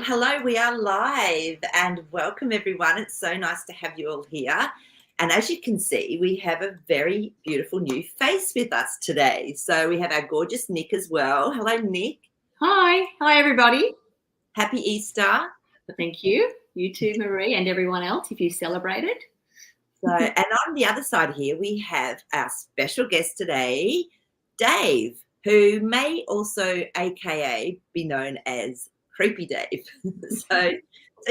hello, we are live and welcome everyone. It's so nice to have you all here. And as you can see, we have a very beautiful new face with us today. So we have our gorgeous Nick as well. Hello, Nick. Hi everybody. Happy Easter. Thank you. You too, Marie, and everyone else if you celebrated. So, and on the other side here, we have our special guest today, Dave, who may also, AKA, be known as Creepy Dave. So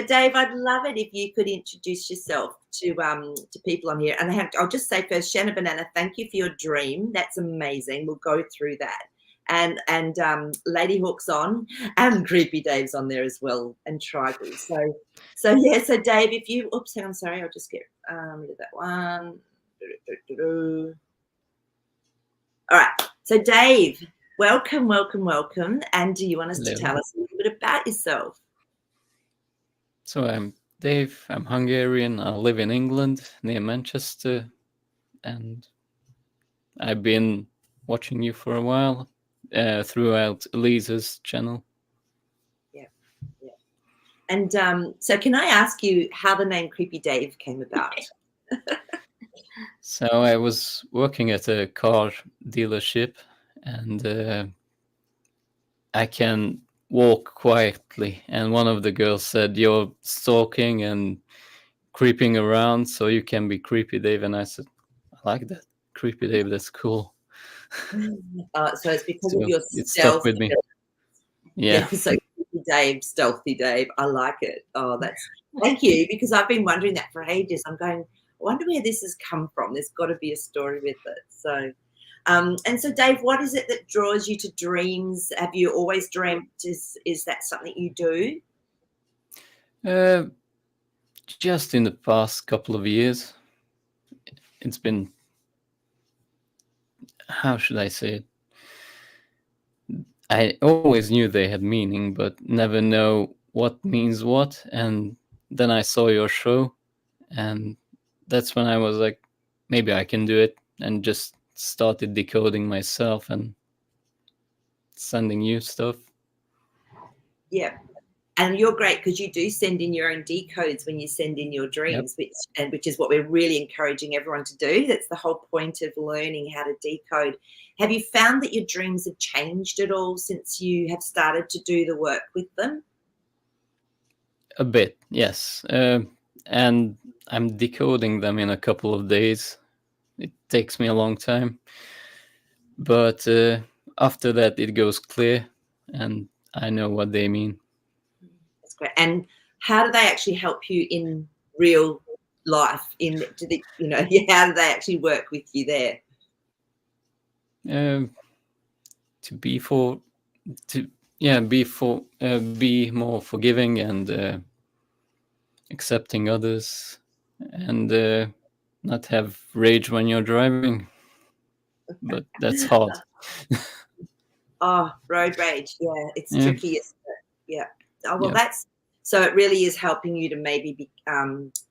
Dave, I'd love it if you could introduce yourself to people on here. And I'll just say first, Shanna Banana, thank you for your dream. That's amazing. We'll go through that. And Lady Hawk's on, and Creepy Dave's on there as well, and Tribal. So Dave, if you, oops, I'm sorry, I'll just get rid of that one. All right. So Dave, welcome. And do you want us to tell us a little bit about yourself? So I'm Dave, I'm Hungarian, I live in England, near Manchester, and I've been watching you for a while throughout Lisa's channel. Yeah. And so can I ask you how the name Creepy Dave came about? So I was working at a car dealership, and I can walk quietly, and one of the girls said, "You're stalking and creeping around, so you can be Creepy Dave." And I said, "I like that, Creepy Dave, that's cool." So it's because So of your it stuck with me. Yeah. So Creepy Dave, Stealthy Dave, I like it. Oh, thank you, because I've been wondering that for ages. I'm going, I wonder where this has come from. There's got to be a story with it. So and so Dave, what is it that draws you to dreams? Have you always dreamt? Is that something you do? Just in the past couple of years, it's been, how should I say it? I always knew they had meaning, but never know what means what. And then I saw your show, and that's when I was like, maybe I can do it, and just started decoding myself and sending you stuff. Yeah. And you're great because you do send in your own decodes when you send in your dreams, Yep. which is what we're really encouraging everyone to do. That's the whole point of learning how to decode. Have you found that your dreams have changed at all since you have started to do the work with them? A bit, yes. And I'm decoding them in a couple of days. It takes me a long time. But after that, it goes clear, and I know what they mean. That's great. And how do they actually help you in real life? How do they actually work with you there? Be more forgiving and accepting others, and not have rage when you're driving. But that's hard. Oh, road rage. Yeah, it's tricky, isn't it? Yeah. Oh, well, Yeah. so it really is helping you to maybe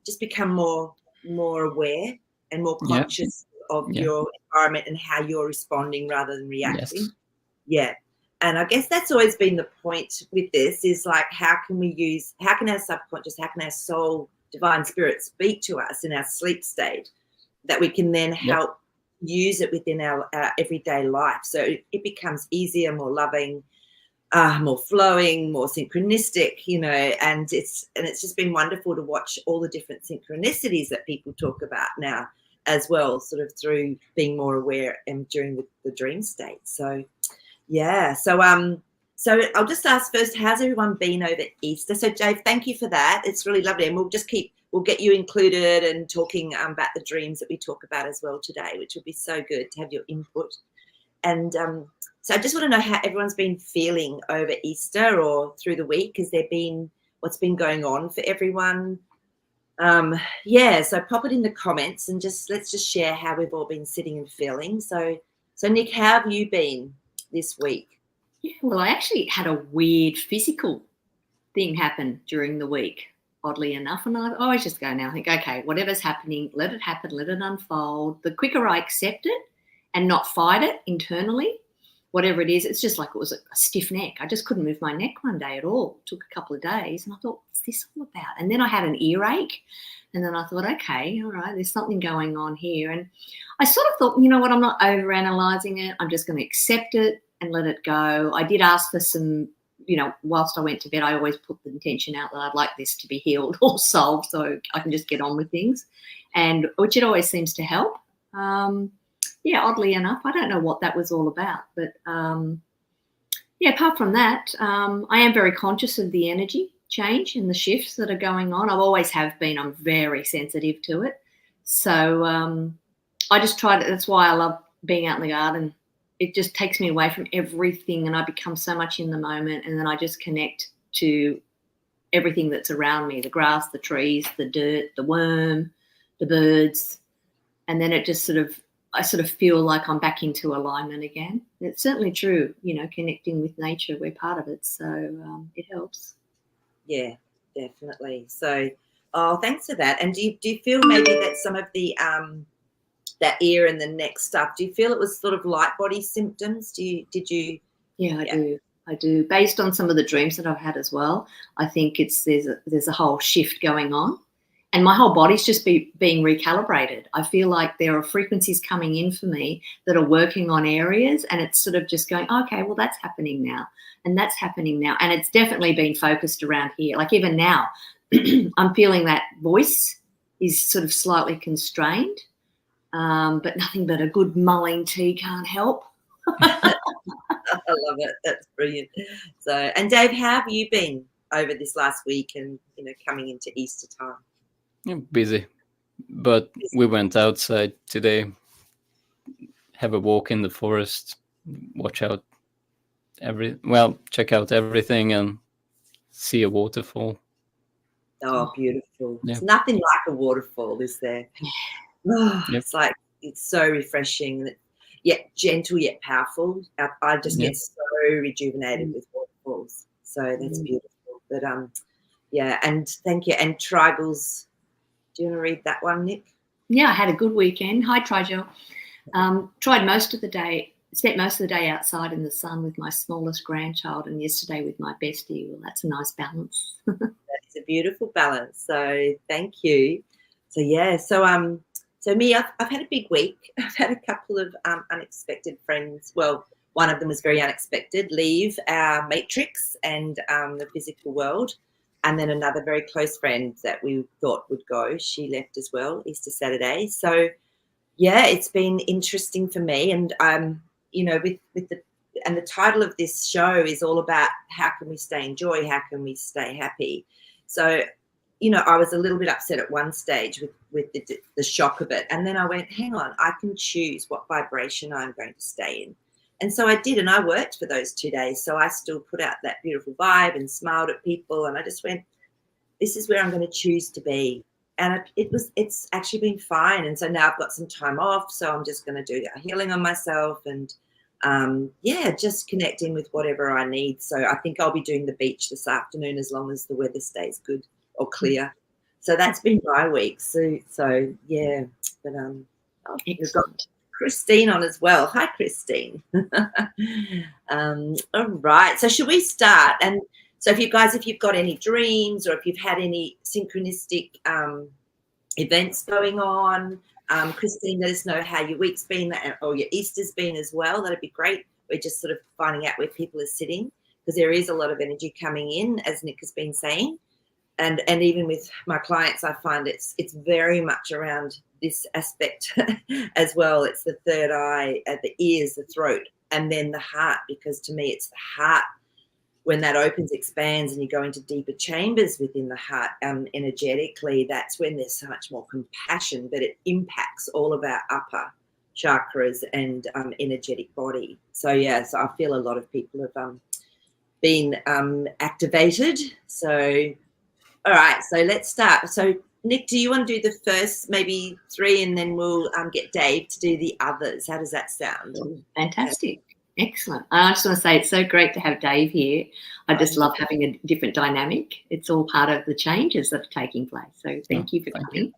just become more aware and more conscious of your environment and how you're responding rather than reacting. Yes. Yeah. And I guess that's always been the point with this, is like, how can our subconscious, how can our soul, divine spirit speak to us in our sleep state, that we can then help use it within our everyday life, so it becomes easier, more loving, more flowing, more synchronistic, and it's just been wonderful to watch all the different synchronicities that people talk about now as well, sort of through being more aware and during the dream state. So so I'll just ask first, how's everyone been over Easter? So Dave, thank you for that. It's really lovely, and we'll get you included and talking about the dreams that we talk about as well today, which will be so good to have your input. And so I just want to know how everyone's been feeling over Easter or through the week. What's been going on for everyone? So pop it in the comments and let's just share how we've all been sitting and feeling. So Nick, how have you been this week? Yeah, well, I actually had a weird physical thing happen during the week, oddly enough. And I always just go now, I think, okay, whatever's happening, let it happen, let it unfold. The quicker I accept it and not fight it internally, whatever it is. It's just like it was a stiff neck. I just couldn't move my neck one day at all. It took a couple of days, and I thought, what's this all about? And then I had an earache, and then I thought, okay, all right, there's something going on here. And I sort of thought, you know what, I'm not overanalyzing it. I'm just going to accept it and let it go. I did ask for some, you know, whilst I went to bed, I always put the intention out that I'd like this to be healed or solved so I can just get on with things, and which it always seems to help. Yeah, oddly enough, I don't know what that was all about, but yeah, apart from that, I am very conscious of the energy change and the shifts that are going on. I always have been. I'm very sensitive to it. So I just try to, that's why I love being out in the garden. It just takes me away from everything, and I become so much in the moment, and then I just connect to everything that's around me, the grass, the trees, the dirt, the worm, the birds, and then it just I sort of feel like I'm back into alignment again. It's certainly true, you know, connecting with nature, we're part of it, so it helps. Yeah, definitely. So, oh, thanks for that. And do you feel maybe that some of the that ear and the neck stuff, do you feel it was sort of light body symptoms? Yeah, I do. Based on some of the dreams that I've had as well, I think there's a whole shift going on. And my whole body's just being recalibrated. I feel like there are frequencies coming in for me that are working on areas, and it's sort of just going, okay, well, that's happening now, and that's happening now. And it's definitely been focused around here. Like even now, I'm feeling that voice is sort of slightly constrained, but nothing but a good mulling tea can't help. I love it. That's brilliant. So, and Dave, how have you been over this last week and, you know, coming into Easter time? Busy, but we went outside today, have a walk in the forest, check out everything and see a waterfall. Oh, beautiful. Yeah. There's nothing like a waterfall, is there? Oh, Yep. It's like, it's so refreshing, and yet gentle yet powerful. I just get so rejuvenated with waterfalls. So that's beautiful. But yeah, and thank you. And Trigals, do you want to read that one, Nick? Yeah, I had a good weekend. Hi, Trigel. Spent most of the day outside in the sun with my smallest grandchild, and yesterday with my bestie. Well, that's a nice balance. That's a beautiful balance. So thank you. So yeah, so me, I've had a big week. I've had a couple of unexpected friends. Well, one of them was very unexpected, leave our matrix and the physical world. And then another very close friend that we thought would go, she left as well, Easter Saturday. So yeah, it's been interesting for me. And you know, with the title of this show is all about how can we stay in joy, how can we stay happy. So, you know, I was a little bit upset at one stage with the shock of it. And then I went, hang on, I can choose what vibration I'm going to stay in. And so I did, and I worked for those 2 days. So I still put out that beautiful vibe and smiled at people. And I just went, this is where I'm going to choose to be. And it's actually been fine. And so now I've got some time off. So I'm just going to do a healing on myself and, yeah, just connecting with whatever I need. So I think I'll be doing the beach this afternoon as long as the weather stays good or clear. So that's been my week. So yeah, but we've got Christine on as well. Hi, Christine. All right. So should we start? And so if you've got any dreams or if you've had any synchronistic events going on, Christine, let us know how your week's been or your Easter's been as well. That'd be great. We're just sort of finding out where people are sitting because there is a lot of energy coming in, as Nick has been saying. And even with my clients, I find it's very much around this aspect as well. It's the third eye, the ears, the throat, and then the heart, because to me it's the heart. When that opens, expands, and you go into deeper chambers within the heart energetically, that's when there's so much more compassion, but it impacts all of our upper chakras and energetic body. So, yeah, so I feel a lot of people have been activated. So, all right, so let's start. So, Nick, do you want to do the first maybe 3 and then we'll get Dave to do the others? How does that sound? Fantastic. Excellent. I just want to say it's so great to have Dave here. I just love having a different dynamic. It's all part of the changes that are taking place. So thank you for coming.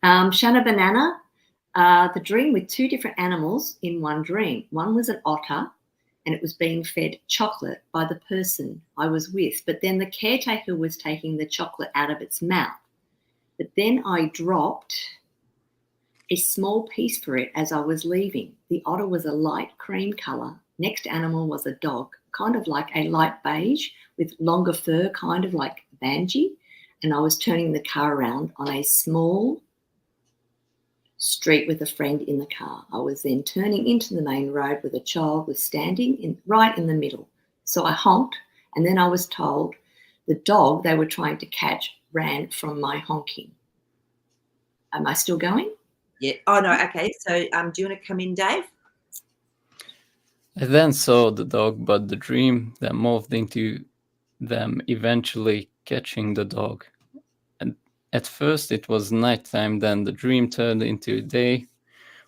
Shana Banana, the dream with 2 different animals in one dream. One was an otter and it was being fed chocolate by the person I was with. But then the caretaker was taking the chocolate out of its mouth. But then I dropped a small piece for it as I was leaving. The otter was a light cream colour. Next animal was a dog, kind of like a light beige with longer fur, kind of like Banji. And I was turning the car around on a small street with a friend in the car. I was then turning into the main road with a child was standing right in the middle. So I honked, and then I was told the dog they were trying to catch ran from my honking. Am I still going? Yeah. Oh, no. Okay. So do you want to come in, Dave? I then saw the dog, but the dream that morphed into them eventually catching the dog. And at first it was nighttime, then the dream turned into day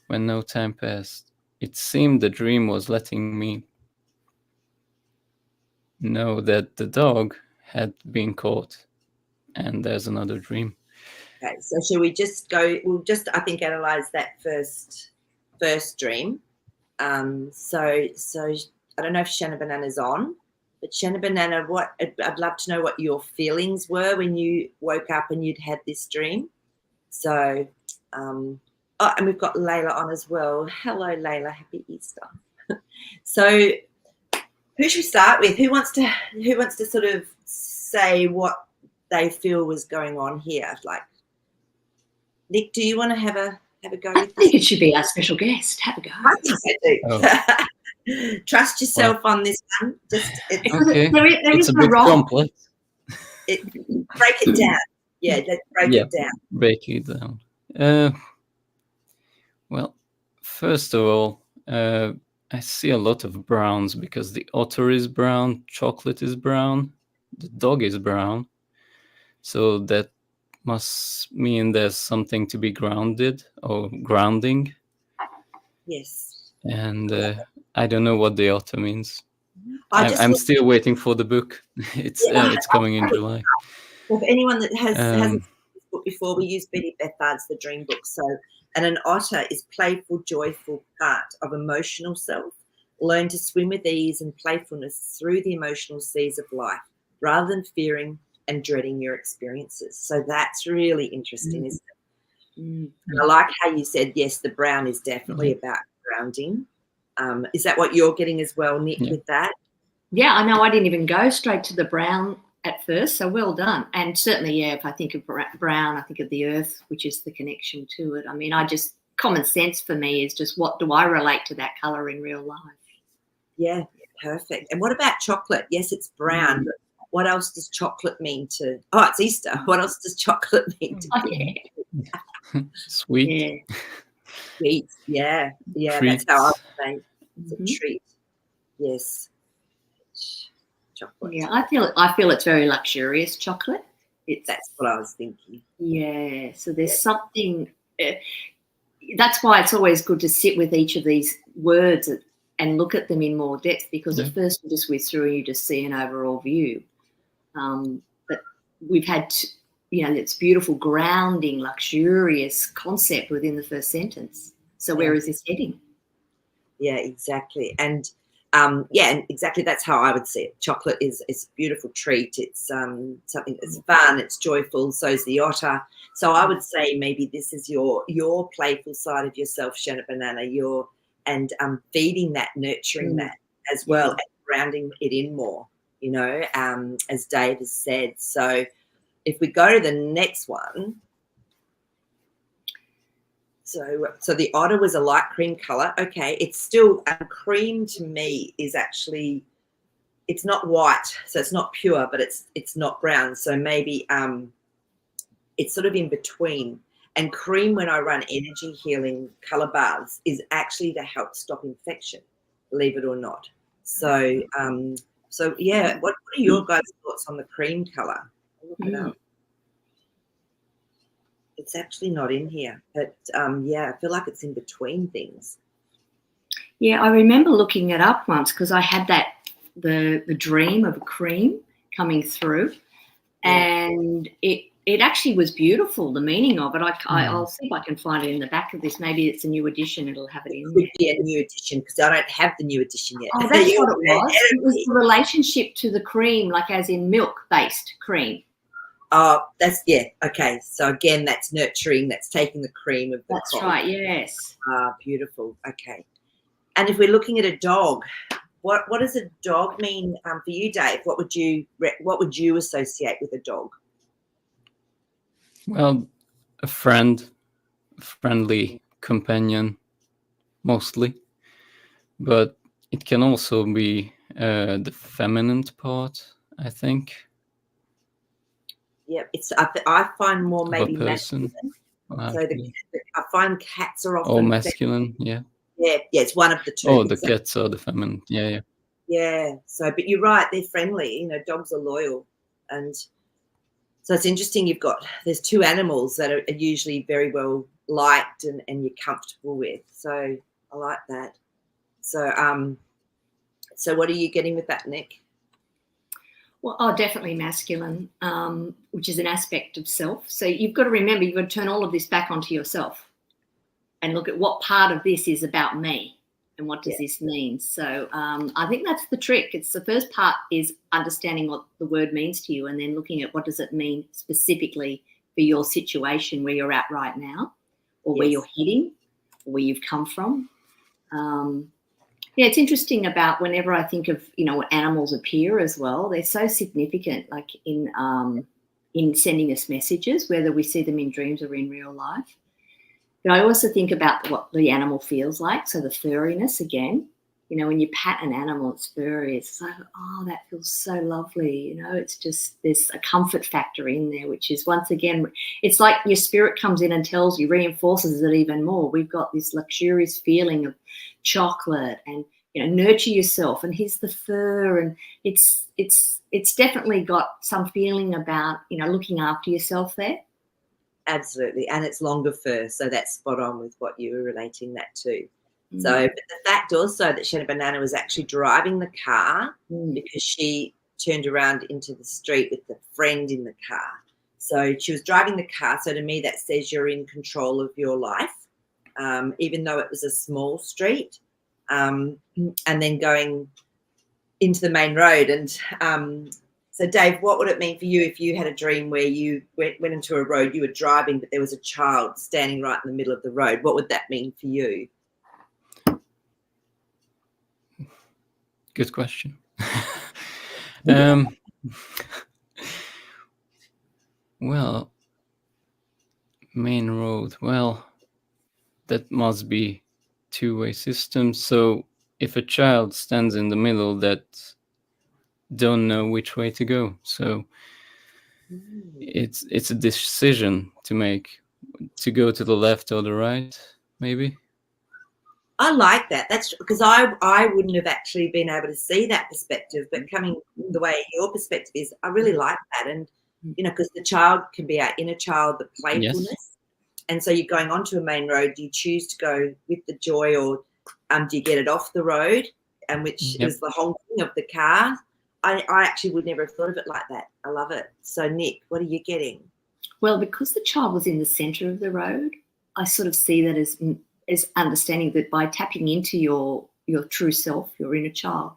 when no time passed. It seemed the dream was letting me know that the dog had been caught. And there's another dream. Okay, so shall we just go? We'll just, I think, analyze that first dream. So I don't know if Shanna Banana's on, but Shanna Banana, I'd love to know what your feelings were when you woke up and you'd had this dream. So, and we've got Layla on as well. Hello, Layla. Happy Easter. So, who should we start with? Who wants to sort of say what they feel was going on here? Like, Nick, do you want to have a go with this? I think it should be our special guest. Have a go. I think I do. Oh. Trust yourself on this one. Okay. There it's is a no bit wrong. complex. Break it down. Yeah, let's break it down. Break it down. Well, first of all, I see a lot of browns because the otter is brown, chocolate is brown, the dog is brown. So that must mean there's something to be grounded or grounding. Yes. And I don't know what the otter means. I'm I'm still waiting for the book. It's coming in July. Well, for anyone that hasn't seen this book before, we use Betty Bethard's The Dream Book. And an otter is playful, joyful part of emotional self. Learn to swim with ease and playfulness through the emotional seas of life, rather than fearing and dreading your experiences. So that's really interesting, isn't it? And I like how you said, yes, the brown is definitely about grounding. Is that what you're getting as well, Nick, with that? Yeah, I know. I didn't even go straight to the brown at first, so well done. And certainly, yeah, if I think of brown, I think of the earth, which is the connection to it. I mean, common sense for me is just what do I relate to that colour in real life? Yeah, perfect. And what about chocolate? Yes, it's brown, but what else does chocolate mean to? Oh, it's Easter. What else does chocolate mean to? Sweet. Yeah. Sweet. Yeah. Treats. That's how I would say it's a treat. Yes. Chocolate. Yeah, I feel it's very luxurious chocolate. That's what I was thinking. Yeah. So there's something. That's why it's always good to sit with each of these words and look at them in more depth, because at first you just whiz through and you just see an overall view. But we've had, it's beautiful, grounding, luxurious concept within the first sentence. So where is this heading? Yeah, exactly. And and exactly that's how I would see it. Chocolate is a beautiful treat. It's something that's fun, it's joyful, so's the otter. So I would say maybe this is your playful side of yourself, Shanna Banana, and feeding that, nurturing that as well, and grounding it in more, as Dave has said. So if we go to the next one, so the otter was a light cream color. Okay, it's still cream to me is actually, it's not white, so it's not pure, but it's not brown. So maybe it's sort of in between. And cream, when I run energy healing color baths, is actually to help stop infection, believe it or not. So yeah, what are your guys' thoughts on the cream color? I'll look it up. It's actually not in here, but I feel like it's in between things. Yeah, I remember looking it up once because I had the dream of a cream coming through, and it it actually was beautiful, the meaning of it. I'll Mm. see if I can find it in the back of this. Maybe it's a new edition. It'll have it in It there. could be a new edition because I don't have the new edition yet. Oh, that's You're what it was. ahead of It was me. the relationship to the cream, like as in milk-based cream. Oh, that's, yeah, okay. So again, that's nurturing, that's taking the cream of the That's cob. right, yes. Ah, beautiful. Okay. And if we're looking at a dog, what does a dog mean for you, Dave? What would you associate with a dog? Well, a friendly companion, mostly, but it can also be the feminine part, I think, Yeah, I find more of a maybe person. masculine. So Actually. I find cats are Or often masculine, yeah. yeah, it's one of the two. Oh, the Exactly. cats are the feminine, yeah. Yeah. So, but you're right, they're friendly. Dogs are loyal, and so it's interesting. There's two animals that are usually very well liked and you're comfortable with. So I like that. So what are you getting with that, Nick? Well, definitely masculine, which is an aspect of self. So you've got to remember, you've got to turn all of this back onto yourself and look at what part of this is about me and what does this mean. So I think that's the trick. It's the first part is understanding what the word means to you and then looking at what does it mean specifically for your situation where you're at right now or where you're heading or where you've come from. Yeah, it's interesting about whenever I think of, when animals appear as well, they're so significant, like in sending us messages, whether we see them in dreams or in real life. But I also think about what the animal feels like. So the furriness again, when you pat an animal, it's furry. It's like, oh, that feels so lovely. It's just, there's a comfort factor in there, which is once again, it's like your spirit comes in and tells you, reinforces it even more. We've got this luxurious feeling of chocolate and, nurture yourself. And here's the fur. And it's definitely got some feeling about, looking after yourself there. Absolutely. And it's longer fur. So that's spot on with what you were relating that to. So, but the fact also that Shanna Banana was actually driving the car because she turned around into the street with the friend in the car. So she was driving the car. So to me, that says you're in control of your life, even though it was a small street, and then going into the main road. And so, Dave, what would it mean for you if you had a dream where you went into a road, you were driving, but there was a child standing right in the middle of the road? What would that mean for you? Good question. Well, main road. Well, that must be two-way system. So if a child stands in the middle that don't know which way to go, so it's a decision to make, to go to the left or the right, maybe. I like that. That's because I wouldn't have actually been able to see that perspective, but coming the way your perspective is, I really like that. And, because the child can be our inner child, the playfulness. Yes. And so you're going onto a main road. Do you choose to go with the joy or do you get it off the road? And which is the honking of the car. I actually would never have thought of it like that. I love it. So, Nick, what are you getting? Well, because the child was in the centre of the road, I sort of see that as understanding that by tapping into your true self, your inner child,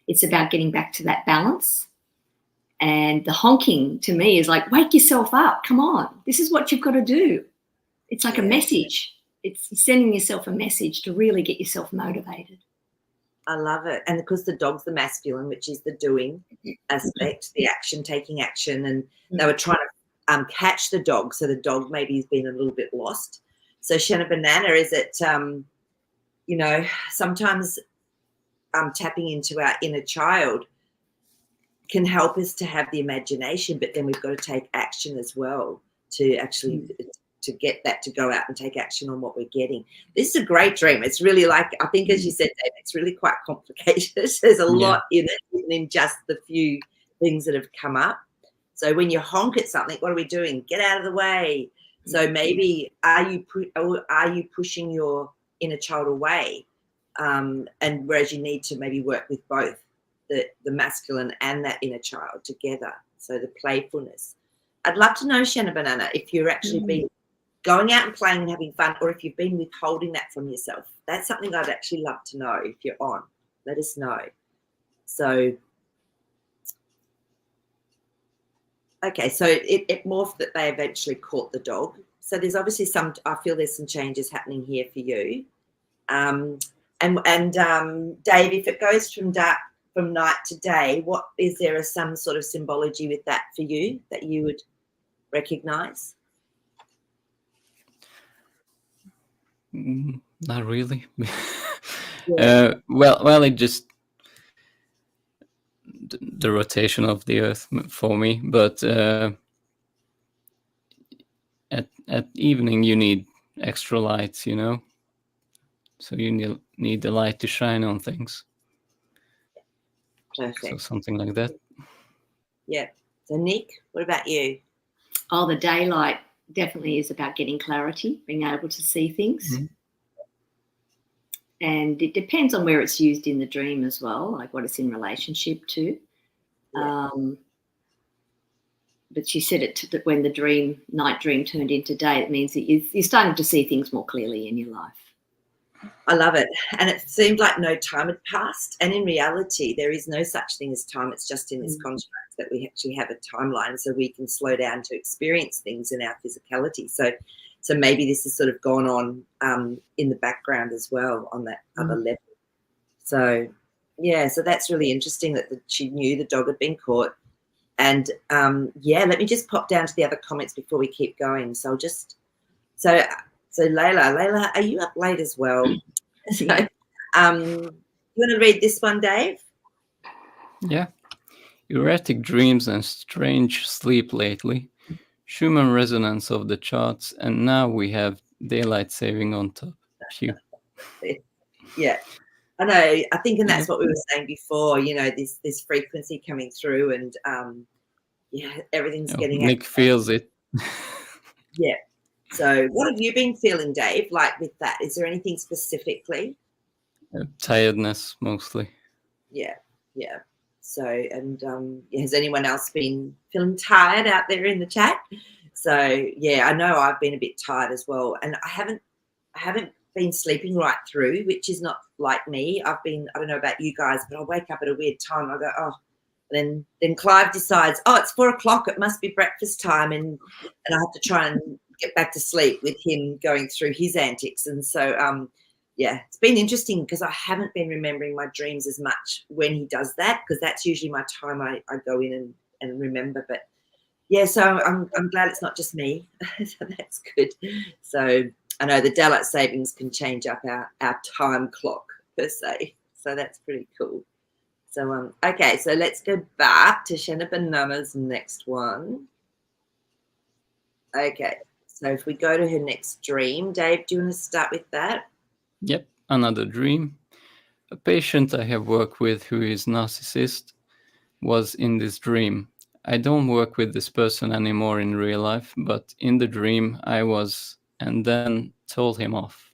it's about getting back to that balance. And the honking to me is like, wake yourself up. Come on. This is what you've got to do. It's like a message. It's sending yourself a message to really get yourself motivated. I love it. And because the dog's the masculine, which is the doing aspect, the action, taking action. And they were trying to catch the dog. So the dog maybe has been a little bit lost. So Shanna Banana, is it, sometimes tapping into our inner child can help us to have the imagination, but then we've got to take action as well to actually to get that to go out and take action on what we're getting. This is a great dream. It's really like, I think as you said, Dave, it's really quite complicated. There's a lot in it, even in just the few things that have come up. So when you honk at something, what are we doing? Get out of the way. So maybe are you pushing your inner child away? And whereas you need to maybe work with both the masculine and that inner child together. So the playfulness. I'd love to know, Shanna Banana, if you're actually been going out and playing and having fun, or if you've been withholding that from yourself. That's something I'd actually love to know. If you're on, let us know. So, okay, so it morphed that they eventually caught the dog. So there's obviously I feel there's some changes happening here for you. And Dave, if it goes from night to day, what is there some sort of symbology with that for you that you would recognize? Not really. Yeah. Well, it just the rotation of the Earth for me. But at evening, you need extra lights, you know. So you need the light to shine on things. Perfect. So something like that. Yeah. So Nick, what about you? Oh, the daylight definitely is about getting clarity, being able to see things. Mm-hmm. And it depends on where it's used in the dream as well, like what it's in relationship to. Yeah. But she said that when the night dream turned into day, it means that you're starting to see things more clearly in your life. I love it. And it seemed like no time had passed. And in reality, there is no such thing as time. It's just in this construct that we actually have a timeline so we can slow down to experience things in our physicality. So maybe this has sort of gone on in the background as well on that other level. So, yeah, so that's really interesting that she knew the dog had been caught. And, let me just pop down to the other comments before we keep going. So Layla, are you up late as well? So, you want to read this one, Dave? Yeah. Erratic dreams and strange sleep lately. Schumann resonance of the charts, and now we have daylight saving on top. Phew. Yeah, I know. I think, and that's what we were saying before. You know, this frequency coming through, and everything's getting. Nick feels it. Yeah. So, what have you been feeling, Dave? Like with that, is there anything specifically? Tiredness mostly. Yeah. So, and has anyone else been feeling tired out there in the chat? So, yeah, I know I've been a bit tired as well, and I haven't been sleeping right through, which is not like me. I don't know about you guys, but I wake up at a weird time. I go, oh, then Clive decides, oh, it's 4:00. It must be breakfast time, and I have to try and get back to sleep with him going through his antics. And so, it's been interesting because I haven't been remembering my dreams as much when he does that, because that's usually my time I go in and remember. But yeah, so I'm glad it's not just me. So that's good. So I know the daylight savings can change up our time clock per se. So that's pretty cool. So okay, so let's go back to Shanna Banana's next one. Okay, so if we go to her next dream, Dave, do you want to start with that? Yep, another dream. A patient I have worked with who is narcissist was in this dream. I don't work with this person anymore in real life, but in the dream I was, and then told him off.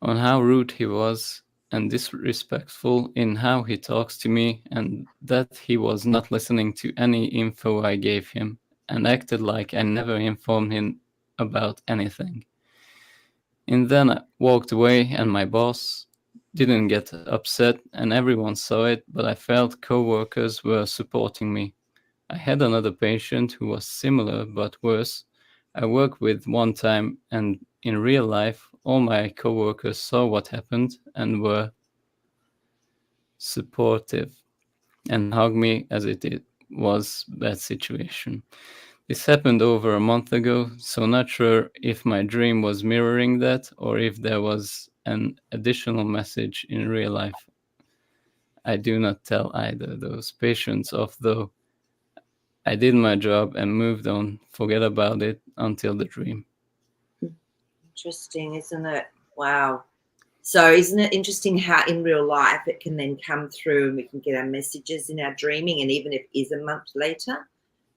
On how rude he was and disrespectful in how he talks to me, and that he was not listening to any info I gave him, and acted like I never informed him about anything. And then I walked away, and my boss didn't get upset, and everyone saw it, but I felt co-workers were supporting me. I had another patient who was similar but worse. I worked with one time, and in real life, all my co-workers saw what happened and were supportive and hugged me as it was bad situation. This happened over a month ago, so not sure if my dream was mirroring that or if there was an additional message in real life. I do not tell either those patients off, though. I did my job and moved on, forget about it until the dream. Interesting, isn't it? Wow. So isn't it interesting how in real life it can then come through and we can get our messages in our dreaming, and even if it is a month later?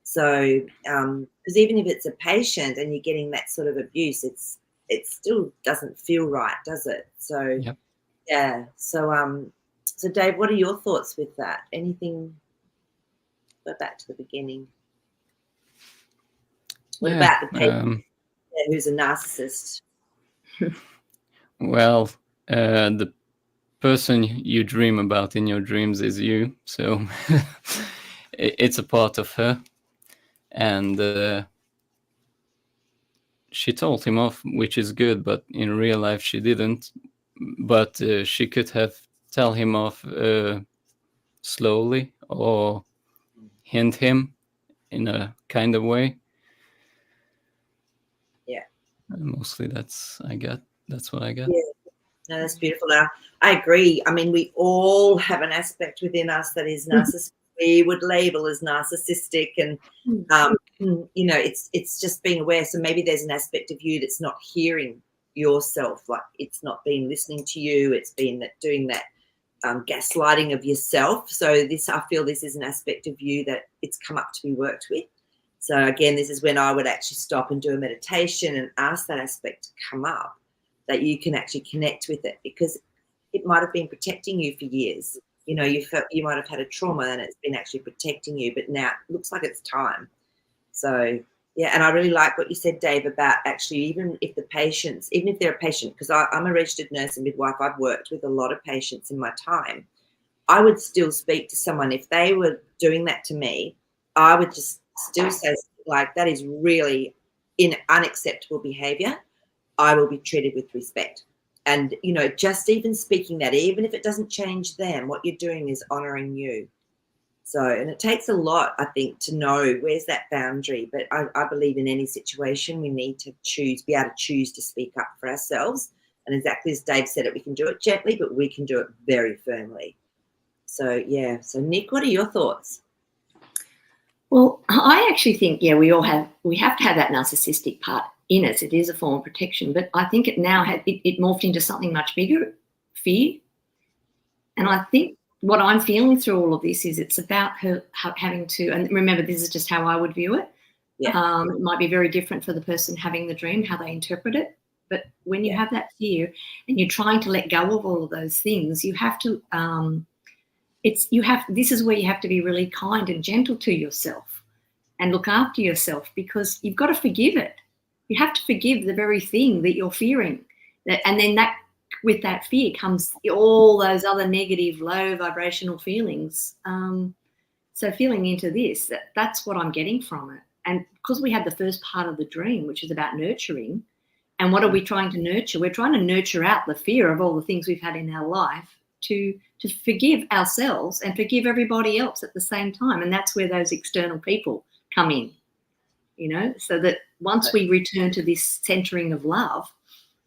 So, because even if it's a patient and you're getting that sort of abuse, it still doesn't feel right, does it? So, Yep. yeah. So Dave, what are your thoughts with that? Anything? Go back to the beginning. What Yeah, about the patient who's a narcissist? well, the person you dream about in your dreams is you, so it's a part of her, and she told him off, which is good, but in real life she didn't. But she could have tell him off slowly or hint him in a kind of way. Yeah. And mostly that's what I get. Yeah. No, that's beautiful. Now, I agree. I mean, we all have an aspect within us that is narcissistic. We would label as narcissistic, and you know, it's just being aware. So maybe there's an aspect of you that's not hearing yourself, like it's not been listening to you. It's been that doing that gaslighting of yourself. So this, I feel, this is an aspect of you that it's come up to be worked with. So again, this is when I would actually stop and do a meditation and ask that aspect to come up, that you can actually connect with it, because it might have been protecting you for years. You know, you might have had a trauma and it's been actually protecting you, but now it looks like it's time. So yeah, and I really like what you said, Dave, about actually even if they're a patient, because I'm a registered nurse and midwife, I've worked with a lot of patients in my time. I would still speak to someone if they were doing that to me. I would just still say, like, that is really unacceptable behavior. I will be treated with respect. And, you know, just even speaking that, even if it doesn't change them, what you're doing is honoring you. So, and it takes a lot, I think, to know where's that boundary. But I believe in any situation, we need to be able to choose to speak up for ourselves. And exactly as Dave said it, we can do it gently, but we can do it very firmly. So, yeah. So, Nick, what are your thoughts? Well, I actually think, yeah, we have to have that narcissistic part in us. It is a form of protection, but I think it now it morphed into something much bigger, fear. And I think what I'm feeling through all of this is it's about her having to, and remember, this is just how I would view it. Yeah. It might be very different for the person having the dream, how they interpret it. But when you have that fear and you're trying to let go of all of those things, you have to, this is where you have to be really kind and gentle to yourself and look after yourself, because you've got to forgive it. You have to forgive the very thing that you're fearing. And then with that fear comes all those other negative, low vibrational feelings. So feeling into this, that's what I'm getting from it. And because we had the first part of the dream, which is about nurturing, and what are we trying to nurture? We're trying to nurture out the fear of all the things we've had in our life to forgive ourselves and forgive everybody else at the same time. And that's where those external people come in, you know, so that once we return to this centering of love,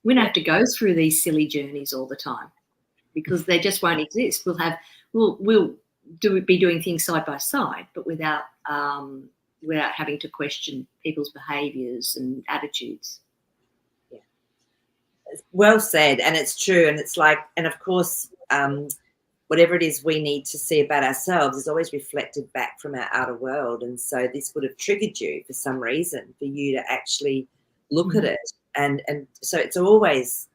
we don't have to go through these silly journeys all the time, because they just won't exist. We'll be doing things side by side, but without having to question people's behaviours and attitudes. Yeah, well said, and it's true. And it's like, and of course, whatever it is we need to see about ourselves is always reflected back from our outer world. And so this would have triggered you for some reason for you to actually look at it. And so it's always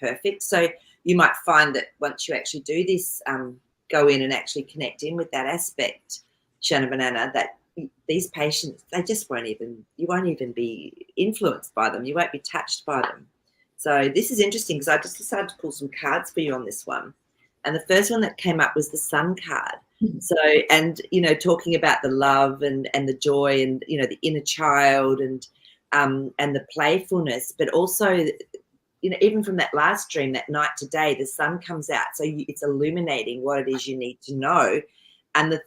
perfect. So you might find that once you actually do this, go in and actually connect in with that aspect, Shanna Banana, that these patients, you won't even be influenced by them. You won't be touched by them. So this is interesting, because I just decided to pull some cards for you on this one. And the first one that came up was the Sun card. So, and, you know, talking about the love and the joy and, you know, the inner child and the playfulness, but also, you know, even from that last dream, that night to day, the sun comes out. So it's illuminating what it is you need to know. And the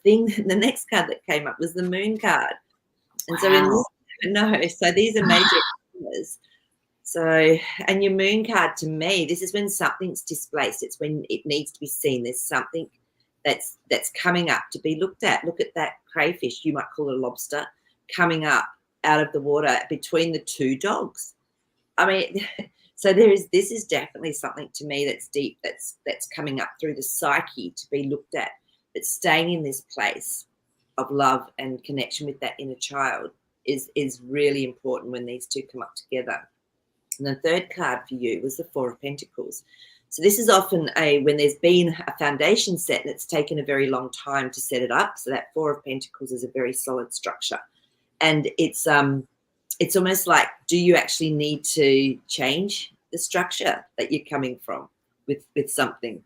next card that came up was the Moon card. And so so these are major colors. So, and your Moon card, to me, this is when something's displaced. It's when it needs to be seen. There's something that's coming up to be looked at. Look at that crayfish, you might call it a lobster, coming up out of the water between the two dogs. I mean, so this is definitely something to me that's deep, that's coming up through the psyche to be looked at. But staying in this place of love and connection with that inner child is really important when these two come up together. And the third card for you was the Four of Pentacles. So this is often when there's been a foundation set and it's taken a very long time to set it up. So that Four of Pentacles is a very solid structure, and it's almost like, do you actually need to change the structure that you're coming from with something?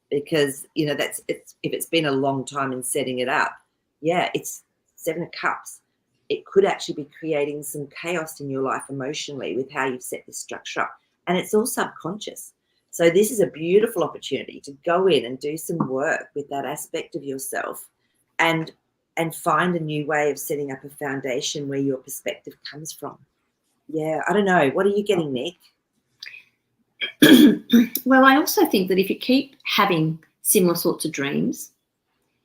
Because if it's been a long time in setting it up, it's Seven of Cups. It could actually be creating some chaos in your life emotionally with how you've set this structure up, and it's all subconscious. So this is a beautiful opportunity to go in and do some work with that aspect of yourself, and find a new way of setting up a foundation where your perspective comes from. Yeah, I don't know. What are you getting, Nick? Well, I also think that if you keep having similar sorts of dreams,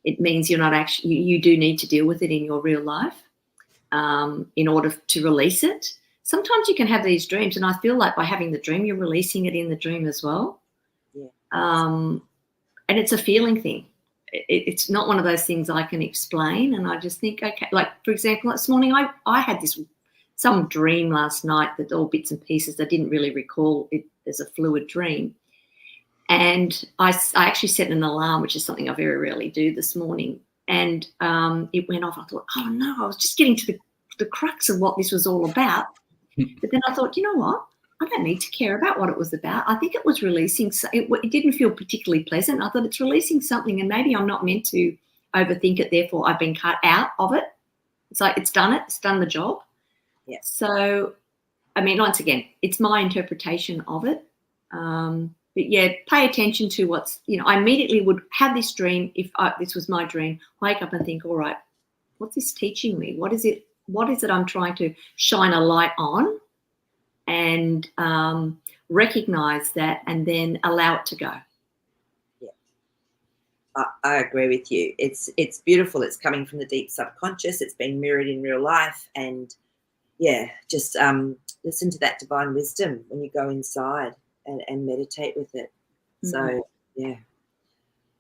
it means you're not actually, you do need to deal with it in your real life in order to release it. Sometimes you can have these dreams, and I feel like by having the dream, you're releasing it in the dream as well. Yeah. And it's a feeling thing. It's not one of those things I can explain. And I just think, okay, like, for example, this morning I had some dream last night that all bits and pieces I didn't really recall it as a fluid dream. And I actually set an alarm, which is something I very rarely do, this morning. And it went off. I thought, oh, no, I was just getting to the crux of what this was all about. But then I thought, you know what? I don't need to care about what it was about. I think it was releasing. It didn't feel particularly pleasant. I thought it's releasing something, and maybe I'm not meant to overthink it. Therefore, I've been cut out of it. It's like it's done it. It's done the job. Yeah. So, I mean, once again, it's my interpretation of it. But yeah, pay attention to what's, I immediately would have this dream. If this was my dream, wake up and think, all right, what's this teaching me? What is it I'm trying to shine a light on? And recognize that, and then allow it to go. Yeah, I agree with you. It's beautiful. It's coming from the deep subconscious. It's being mirrored in real life, and just listen to that divine wisdom when you go inside and meditate with it. Mm-hmm. So yeah,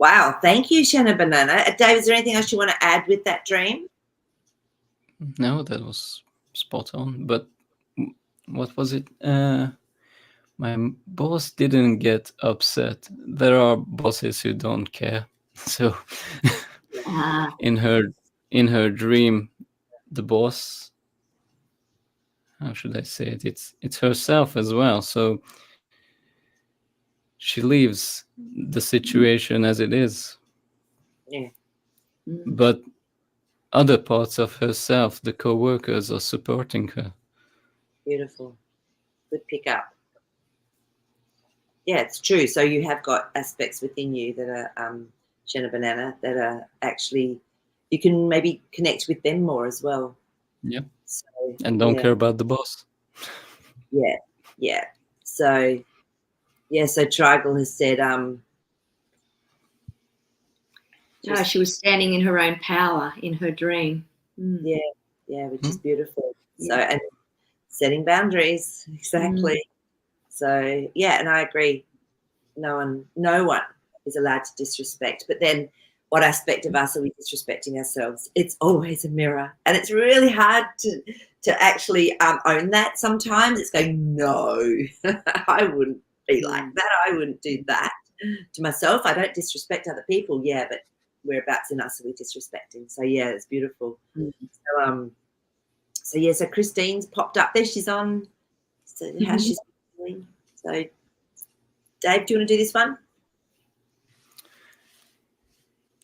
wow. Thank you, Shanna Banana. Dave, is there anything else you want to add with that dream? No, that was spot on. But what was it? My boss didn't get upset. There are bosses who don't care. So in her dream, the boss, how should I say it? It's herself as well. So she leaves the situation as it is. Yeah. But other parts of herself, the co-workers, are supporting her. Beautiful. Good pick up. Yeah, it's true. So you have got aspects within you that are Shanna Banana that are actually, you can maybe connect with them more as well. Yeah. So, and don't care about the boss. Yeah. Yeah. So Trigal has said she was standing in her own power in her dream. Yeah, which is beautiful. So, and setting boundaries, exactly. So yeah, and I agree. No one is allowed to disrespect. But then, what aspect of us are we disrespecting ourselves? It's always a mirror, and it's really hard to actually own that. Sometimes it's going, no, I wouldn't be like that. I wouldn't do that to myself. I don't disrespect other people. Yeah, but whereabouts in us are we disrespecting? So yeah, it's beautiful. So Christine's popped up there. She's on. So how she's doing? So Dave, do you want to do this one?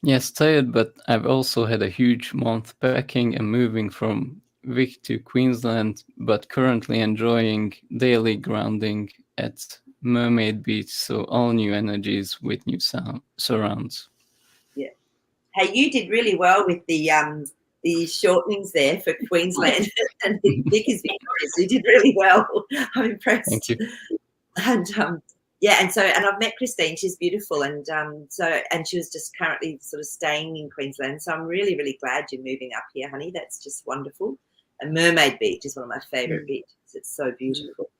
Yes, tired, but I've also had a huge month packing and moving from Vic to Queensland, but currently enjoying daily grounding at Mermaid Beach, so all new energies with new surrounds. Yeah. Hey, you did really well with the shortenings there for Queensland and Vic is victorious. You did really well. I'm impressed. Thank you. And and I've met Christine. She's beautiful, and she was just currently sort of staying in Queensland. So I'm really, really glad you're moving up here, honey. That's just wonderful. And Mermaid Beach is one of my favourite beaches. It's so beautiful.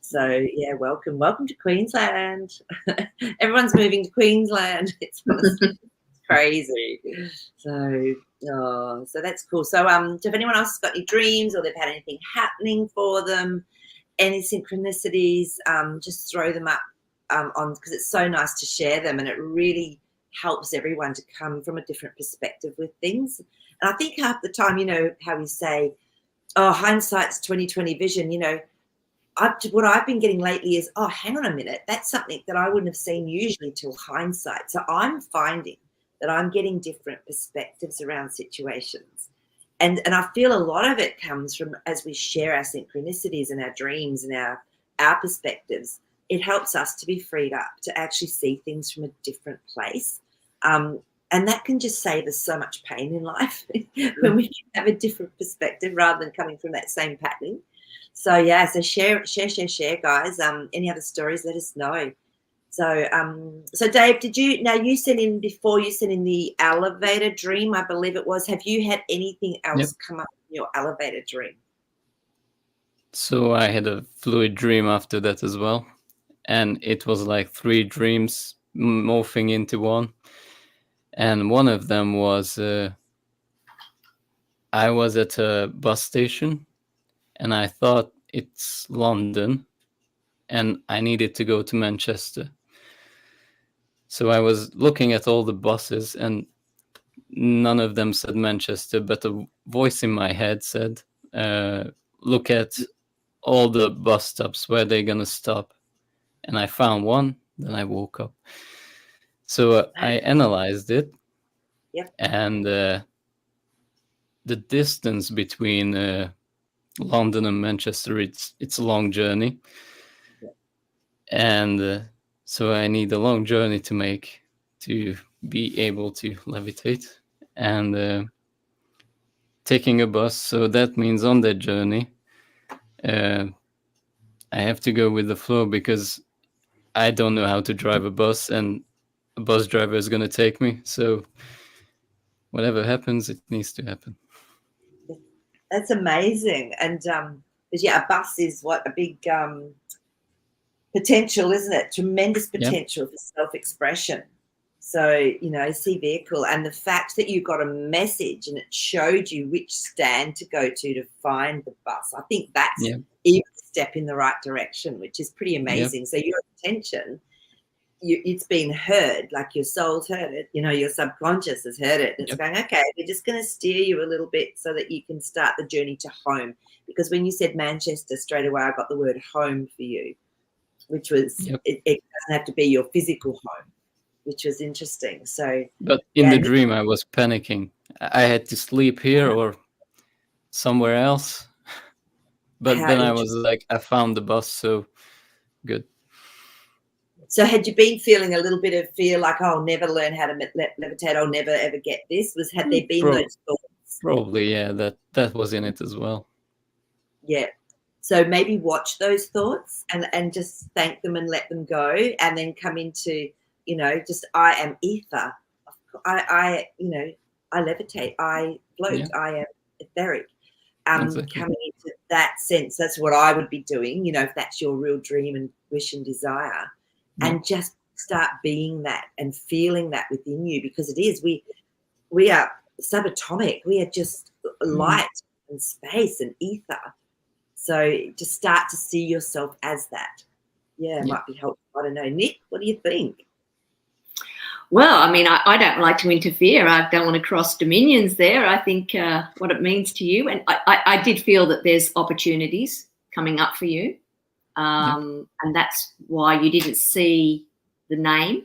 So yeah, welcome to Queensland. Everyone's moving to Queensland. It's crazy. So that's cool. So if anyone else has got any dreams or they've had anything happening for them, any synchronicities, just throw them up on, because it's so nice to share them, and it really helps everyone to come from a different perspective with things. And I think half the time, how we say, oh, hindsight's 2020 vision, what I've been getting lately is, oh, hang on a minute, that's something that I wouldn't have seen usually till hindsight. So I'm finding that I'm getting different perspectives around situations. And I feel a lot of it comes from, as we share our synchronicities and our dreams and our perspectives, it helps us to be freed up to actually see things from a different place. And that can just save us so much pain in life when we can have a different perspective rather than coming from that same pattern. So yeah, so share, guys. Any other stories, let us know. So Dave, you sent in before, you sent in the elevator dream, I believe it was. Have you had anything else come up in your elevator dream? So I had a fluid dream after that as well. And it was like 3 dreams morphing into one. And one of them was I was at a bus station and I thought it's London and I needed to go to Manchester. So I was looking at all the buses and none of them said Manchester, but a voice in my head said, look at all the bus stops where they're going to stop. And I found one, then I woke up. So I analyzed it. Yep. And the distance between London and Manchester, it's a long journey. Yep. And so I need a long journey to make to be able to levitate. And taking a bus, so that means on that journey, I have to go with the flow because I don't know how to drive a bus and a bus driver is going to take me. So whatever happens, it needs to happen. That's amazing. And a bus is a big potential, isn't it? Tremendous potential for self-expression. So, see vehicle, and the fact that you got a message and it showed you which stand to go to find the bus. I think that's even a step in the right direction, which is pretty amazing. So your intention, it's been heard, like your soul's heard it, your subconscious has heard it. It's going, okay, we're just going to steer you a little bit so that you can start the journey to home. Because when you said Manchester, straight away I got the word home for you, which was, it doesn't have to be your physical home, which was interesting. So, but in the dream, I was panicking. I had to sleep here or somewhere else. But then I was like, I found the bus, so good. So had you been feeling a little bit of fear, like, oh, I'll never learn how to levitate, I'll never ever get this? Had there been those thoughts? Probably, yeah. That was in it as well. Yeah. So maybe watch those thoughts and just thank them and let them go, and then come into, just I am ether. I levitate. I float. I am etheric. Exactly. Coming into that sense, that's what I would be doing, if that's your real dream and wish and desire, and just start being that and feeling that within you, because it is, we are subatomic. We are just light and space and ether. So just start to see yourself as that. Yeah, it might be helpful. I don't know. Nick, what do you think? Well, I mean, I don't like to interfere. I don't want to cross dominions there. I think what it means to you. And I did feel that there's opportunities coming up for you. And that's why you didn't see the name,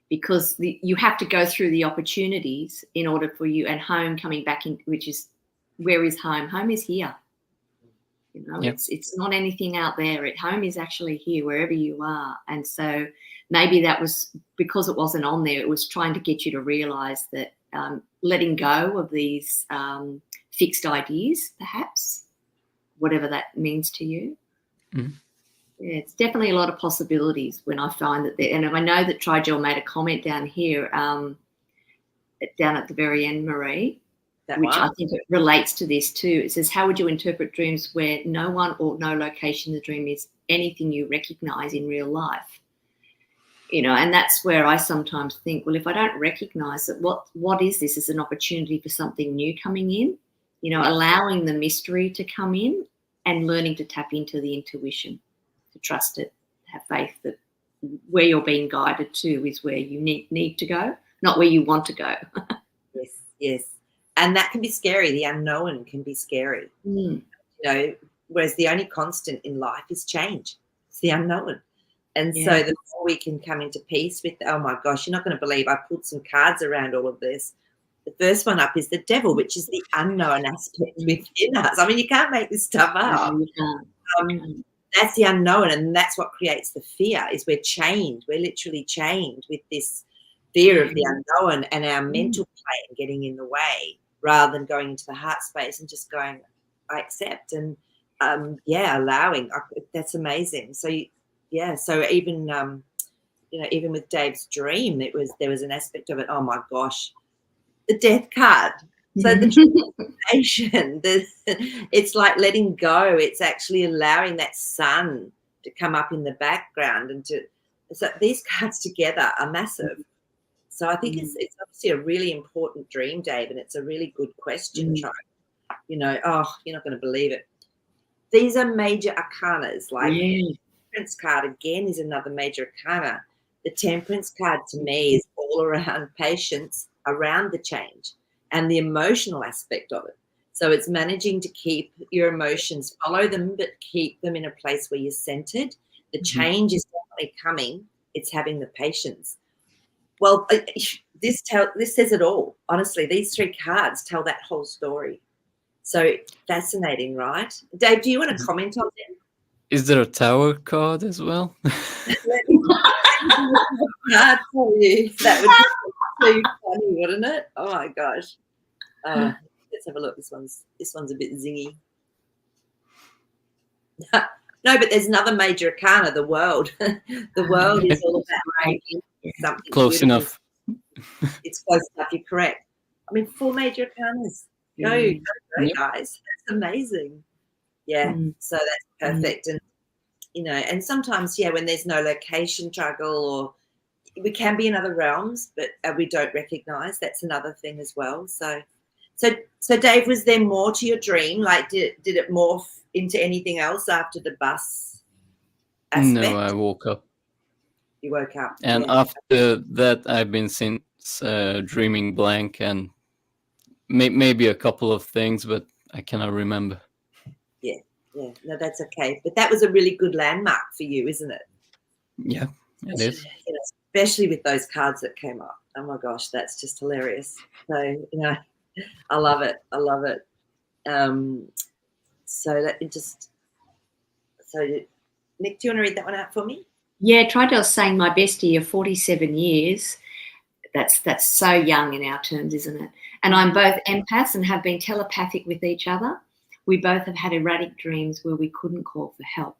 because you have to go through the opportunities in order for you, and home coming back in, which is, where is home? Home is here. It's not anything out there. Home is actually here, wherever you are. And so maybe that was because it wasn't on there. It was trying to get you to realize that letting go of these fixed ideas, perhaps, whatever that means to you. Mm-hmm. Yeah, it's definitely a lot of possibilities when I find that there. And I know that Trigel made a comment down here, down at the very end, Marie, which I think it relates to this too. It says, how would you interpret dreams where no one or no location in the dream is anything you recognize in real life? And that's where I sometimes think, well, if I don't recognize it, what is this? Is an opportunity for something new coming in, allowing the mystery to come in and learning to tap into the intuition, to trust it, have faith that where you're being guided to is where you need to go, not where you want to go. Yes, yes. And that can be scary. The unknown can be scary. Mm. You know, whereas the only constant in life is change. It's the unknown. And so Yeah. the more we can come into peace with, oh my gosh, you're not going to believe I pulled some cards around all of this. The first one up is the devil, which is the unknown aspect within us. I mean, you can't make this stuff up. No, you can't. Um, that's the unknown, and that's what creates the fear, is we're chained. We're literally chained with this fear of the unknown and our mental plane getting in the way, rather than going into the heart space and just going, I accept, and allowing. That's amazing. So so even even with Dave's dream, there was an aspect of it, oh my gosh, the death card. So the transformation, it's like letting go. It's actually allowing that sun to come up in the background, and so these cards together are massive. So I think it's obviously a really important dream, Dave, and it's a really good question. You're not going to believe it. These are major arcanas, like the Temperance card again is another major arcana. The Temperance card to me is all around patience, around the change, and the emotional aspect of it. So it's managing to keep your emotions, follow them, but keep them in a place where you're centered. The change is definitely coming. It's having the patience. Well, this says it all. Honestly, these three cards tell that whole story. So fascinating, right? Dave, do you want to comment on them? Is there a Tower card as well? Card for you. That would be too funny, wouldn't it? Oh my gosh. Let's have a look. This one's a bit zingy. No, but there's another major arcana, the world. The world is all about something close beautiful. enough. It's close enough. You're correct. I mean, 4 major arcanas. Go, guys. That's amazing. Yeah. So that's perfect. And and sometimes, when there's no location juggle, or we can be in other realms, but we don't recognize. That's another thing as well. So Dave, was there more to your dream? Like, did it morph into anything else after the bus aspect? No, I woke up. You woke up. And after that, I've been since dreaming blank, and maybe a couple of things, but I cannot remember. Yeah. No, that's okay. But that was a really good landmark for you, isn't it? Yeah, it is. Especially with those cards that came up. Oh my gosh, that's just hilarious. So, I love it. I love it. So Nick, do you want to read that one out for me? Yeah, Tridell was saying my bestie of 47 years. That's so young in our terms, isn't it? And I'm both empaths and have been telepathic with each other. We both have had erratic dreams where we couldn't call for help.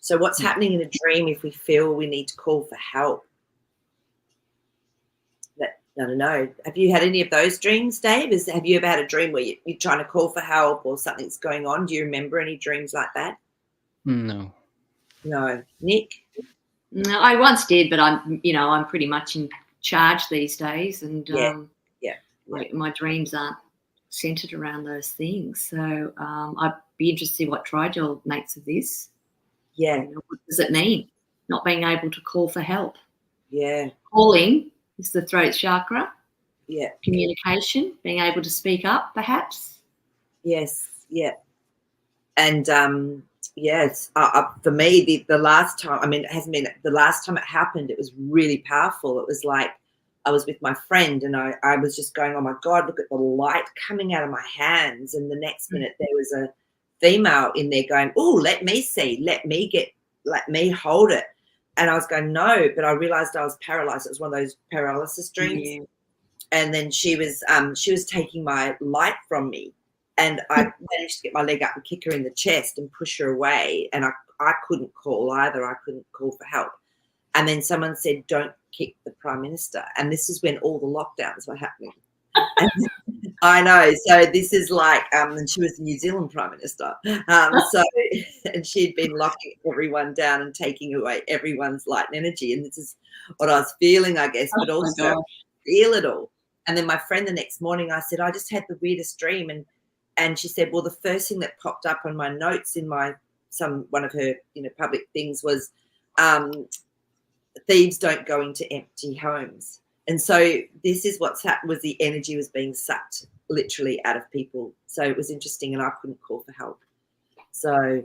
So what's happening in a dream if we feel we need to call for help? I don't know. Have you had any of those dreams, Dave? Have you ever had a dream where you're trying to call for help or something's going on? Do you remember any dreams like that? No. No. Nick? No, I once did, but I'm pretty much in charge these days, and my dreams aren't centered around those things. So I'd be interested to see what Tridell makes of this. Yeah. What does it mean? Not being able to call for help. Yeah. Calling is the throat chakra. Yeah. Communication, being able to speak up, perhaps. Yes. Yeah. And yes, for me, the last time, I mean, it hasn't been the last time it happened, it was really powerful. It was like I was with my friend and I was just going, oh my God, look at the light coming out of my hands. And the next minute there was a female in there going, oh, let me see, let me hold it. And I was going, no, but I realized I was paralyzed. It was one of those paralysis dreams. Yeah. And then she was taking my light from me. And I managed to get my leg up and kick her in the chest and push her away. And I couldn't call either. I couldn't call for help. And then someone said, don't kick the Prime Minister. And this is when all the lockdowns were happening. I know. So this is like, and she was the New Zealand Prime Minister. And she'd been locking everyone down and taking away everyone's light and energy. And this is what I was feeling, I guess, but also feel it all. And then my friend the next morning, I said, I just had the weirdest dream. And she said, well, the first thing that popped up on my notes in my one of her public things was thieves don't go into empty homes. And so this is what's happened, was the energy was being sucked literally out of people. So it was interesting, and I couldn't call for help. So,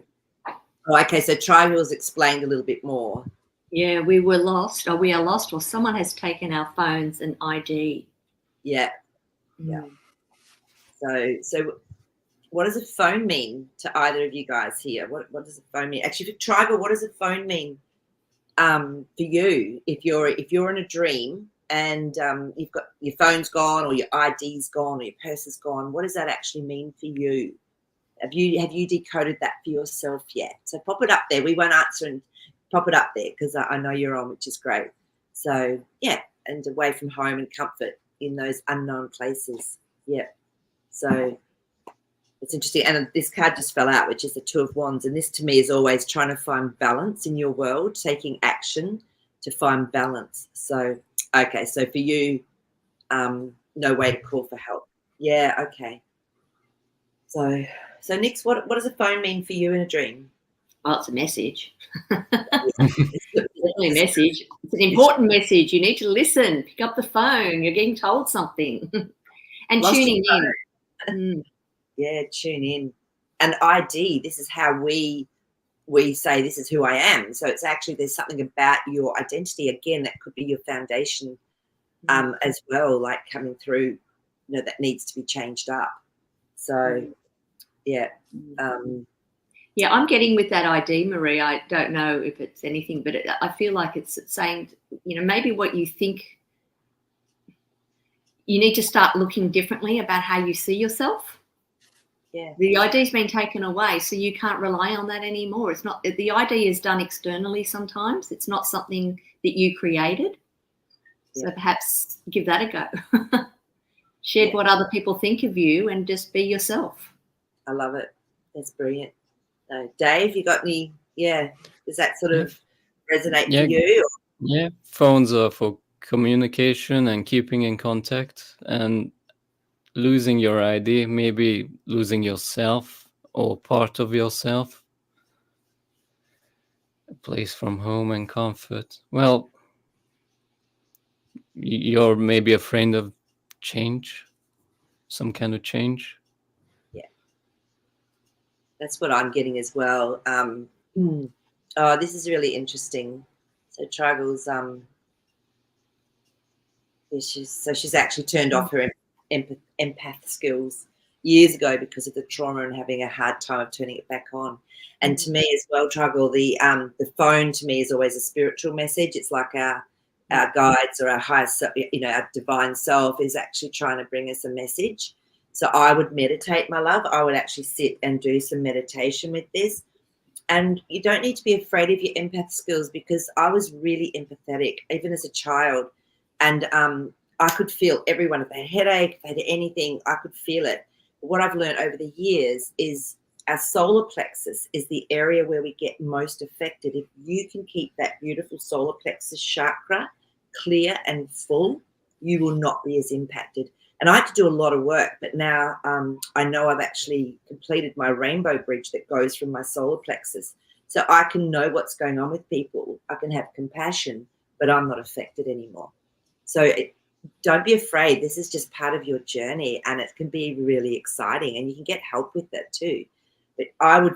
okay, so Tri-Hills explained a little bit more. Yeah, we were lost, or we are lost, or someone has taken our phones and ID. Yeah. Yeah. So what does a phone mean to either of you guys here? What does a phone mean? Actually, for Tribal, what does a phone mean for you if you're in a dream and you've got your phone's gone or your ID's gone or your purse is gone? What does that actually mean for you? Have you decoded that for yourself yet? So pop it up there. We won't answer, and pop it up there because I know you're on, which is great. So yeah, and away from home and comfort in those unknown places. Yeah. So it's interesting. And this card just fell out, which is the Two of Wands. And this to me is always trying to find balance in your world, taking action to find balance. So, okay. So for you, no way to call for help. Yeah. Okay. So Nix, what does a phone mean for you in a dream? Well, it's a message. It's definitely a message. It's an important message. You need to listen. Pick up the phone. You're getting told something. And tuning in. Yeah, tune in. And ID, this is how we say this is who I am. So it's actually, there's something about your identity, again, that could be your foundation as well, like coming through, that needs to be changed up. So yeah. Yeah, I'm getting with that ID, Marie. I don't know if it's anything, but I feel like it's saying, maybe what you think, you need to start looking differently about how you see yourself. Yeah. The ID's been taken away, so you can't rely on that anymore. It's not, the ID is done externally sometimes. It's not something that you created. So perhaps give that a go. Shed what other people think of you and just be yourself. I love it. That's brilliant. Dave, you got any, does that sort of resonate for you? Or? Yeah, phones are for communication and keeping in contact, and losing your ID, maybe losing yourself or part of yourself, a place from home and comfort. Well, you're maybe afraid of change, some kind of change. Yeah, that's what I'm getting as well. Oh, this is really interesting. So Tribal's she's actually turned off her empath skills years ago because of the trauma and having a hard time of turning it back on. And to me as well, Tribal, the phone to me is always a spiritual message. It's like our guides or our highest, our divine self is actually trying to bring us a message. So I would meditate, my love. I would actually sit and do some meditation with this. And you don't need to be afraid of your empath skills, because I was really empathetic, even as a child. And I could feel everyone. If they had a headache, if they had anything, I could feel it. But what I've learned over the years is our solar plexus is the area where we get most affected. If you can keep that beautiful solar plexus chakra clear and full, you will not be as impacted. And I had to do a lot of work, but now I know I've actually completed my rainbow bridge that goes from my solar plexus. So I can know what's going on with people. I can have compassion, but I'm not affected anymore. So don't be afraid. This is just part of your journey, and it can be really exciting, and you can get help with that too. But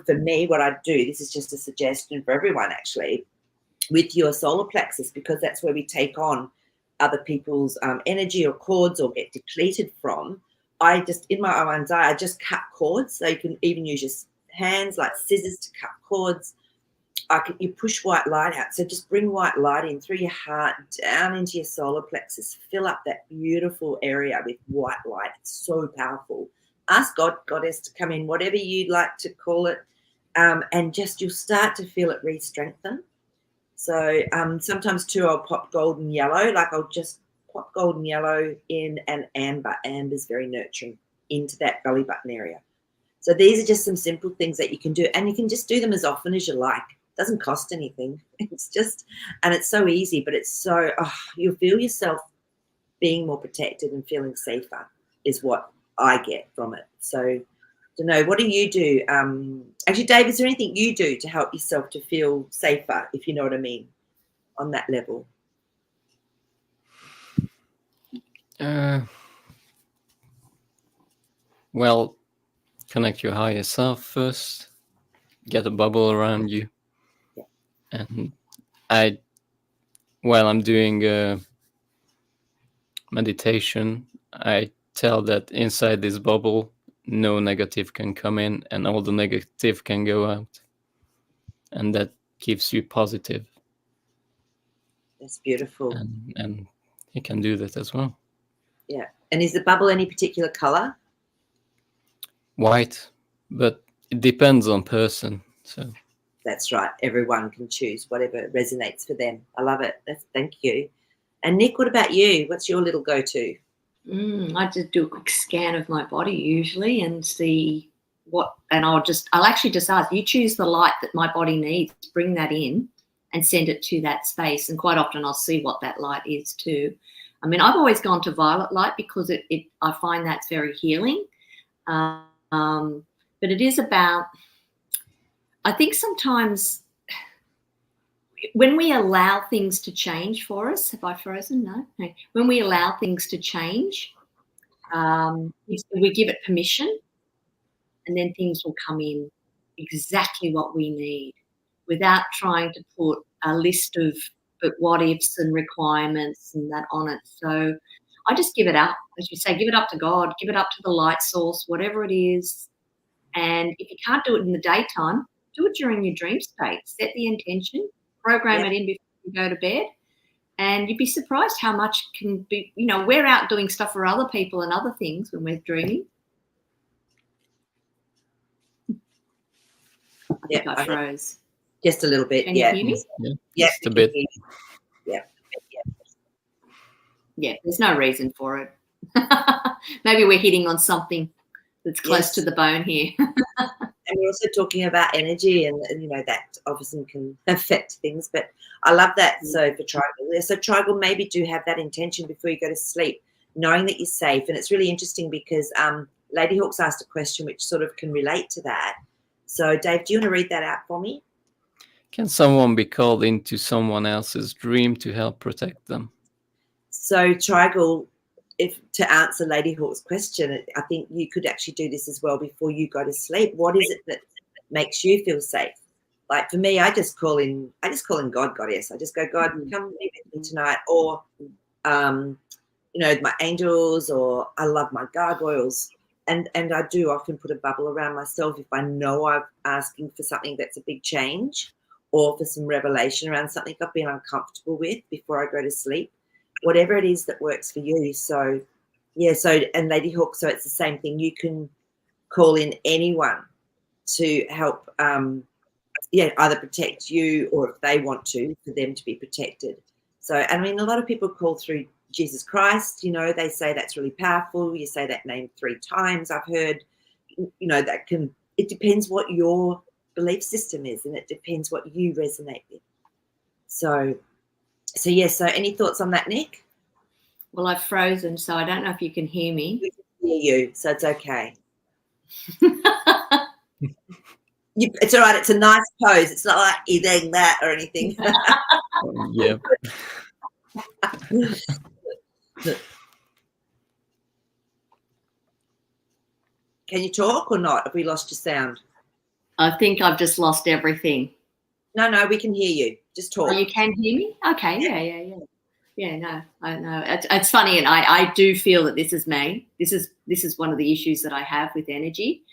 for me, what I do, this is just a suggestion for everyone actually, with your solar plexus, because that's where we take on other people's energy or cords or get depleted from. I just, in my mind's eye, I just cut cords. So you can even use your hands like scissors to cut cords. You push white light out. So just bring white light in through your heart, down into your solar plexus. Fill up that beautiful area with white light. It's so powerful. Ask God, Goddess, to come in, whatever you'd like to call it, and just you'll start to feel it re-strengthen. So sometimes too, I'll pop golden yellow. Like I'll just pop golden yellow in, and amber. Amber is very nurturing into that belly button area. So these are just some simple things that you can do, and you can just do them as often as you like. It doesn't cost anything. It's just, and it's so easy, but it's so, you'll feel yourself being more protected and feeling safer is what I get from it. So don't know. What do you do? Actually, Dave, is there anything you do to help yourself to feel safer, if you know what I mean, on that level? Well, connect your higher self first. Get a bubble around you. Yeah. And while I'm doing meditation, I tell that inside this bubble, no negative can come in and all the negative can go out. And that keeps you positive. That's beautiful. And you can do that as well. Yeah. And is the bubble any particular color? White, but it depends on person. So that's right. Everyone can choose whatever resonates for them. I love it. Thank you. And Nick, what about you? What's your little go-to? I just do a quick scan of my body usually and see what, and I'll actually just ask, you choose the light that my body needs, bring that in and send it to that space. And quite often I'll see what that light is too. I mean, I've always gone to violet light because I find that's very healing. But it is about, I think sometimes when we allow things to change for us, have I frozen? No. Okay. When we allow things to change, we give it permission, and then things will come in exactly what we need without trying to put a list of what ifs and requirements and that on it. So I just give it up. As you say, give it up to God, give it up to the light source, whatever it is. And if you can't do it in the daytime, do it during your dream state. Set the intention, program it in before you go to bed, and you'd be surprised how much can be, we're out doing stuff for other people and other things when we're dreaming. I think I froze. Just a little bit, Can you hear me? Yeah, just a bit. Yeah, there's no reason for it. Maybe we're hitting on something that's close to the bone here. And we're also talking about energy and that obviously can affect things. But I love that. So for Tribal, so Tribal, maybe do have that intention before you go to sleep, knowing that you're safe. And it's really interesting because Lady Hawk's asked a question which sort of can relate to that. So Dave, do you want to read that out for me? Can someone be called into someone else's dream to help protect them? So Tribal, to answer Lady Hawk's question, I think you could actually do this as well before you go to sleep. What is it that makes you feel safe? Like for me, I just call in God, Goddess. I just go, God, come be with me tonight. Or, my angels, or I love my gargoyles. And I do often put a bubble around myself if I know I'm asking for something that's a big change or for some revelation around something I've been uncomfortable with before I go to sleep. Whatever it is that works for you. So, and Lady Hawk, so it's the same thing. You can call in anyone to help, either protect you or if they want to, for them to be protected. So, I mean, a lot of people call through Jesus Christ, they say that's really powerful. You say that name 3 times. I've heard, it depends what your belief system is and it depends what you resonate with. So any thoughts on that, Nick? Well, I've frozen, so I don't know if you can hear me. We can hear you, so it's okay. It's all right. It's a nice pose. It's not like you're doing that or anything. Yeah. Can you talk or not? Have we lost your sound? I think I've just lost everything. No, we can hear you. Just talk. Oh, you can hear me? Okay, yeah. Yeah, no, I know. It's funny, and I do feel that this is me. This is one of the issues that I have with energy.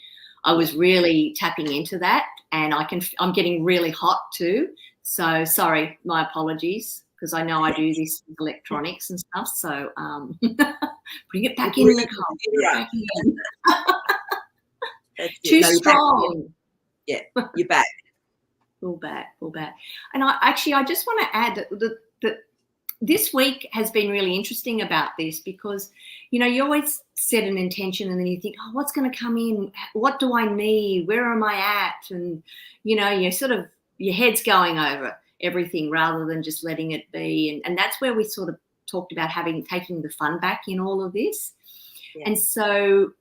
I was really tapping into that, and I'm getting really hot too. So sorry, my apologies, because I know I do this with electronics and stuff. So bring it back in, Nicole. Too strong. Yeah, you're back. Pull back. And I just want to add that this week has been really interesting about this because, you always set an intention and then you think, oh, what's going to come in? What do I need? Where am I at? And, you're sort of, your head's going over everything rather than just letting it be. And that's where we sort of talked about taking the fun back in all of this. Yeah. And so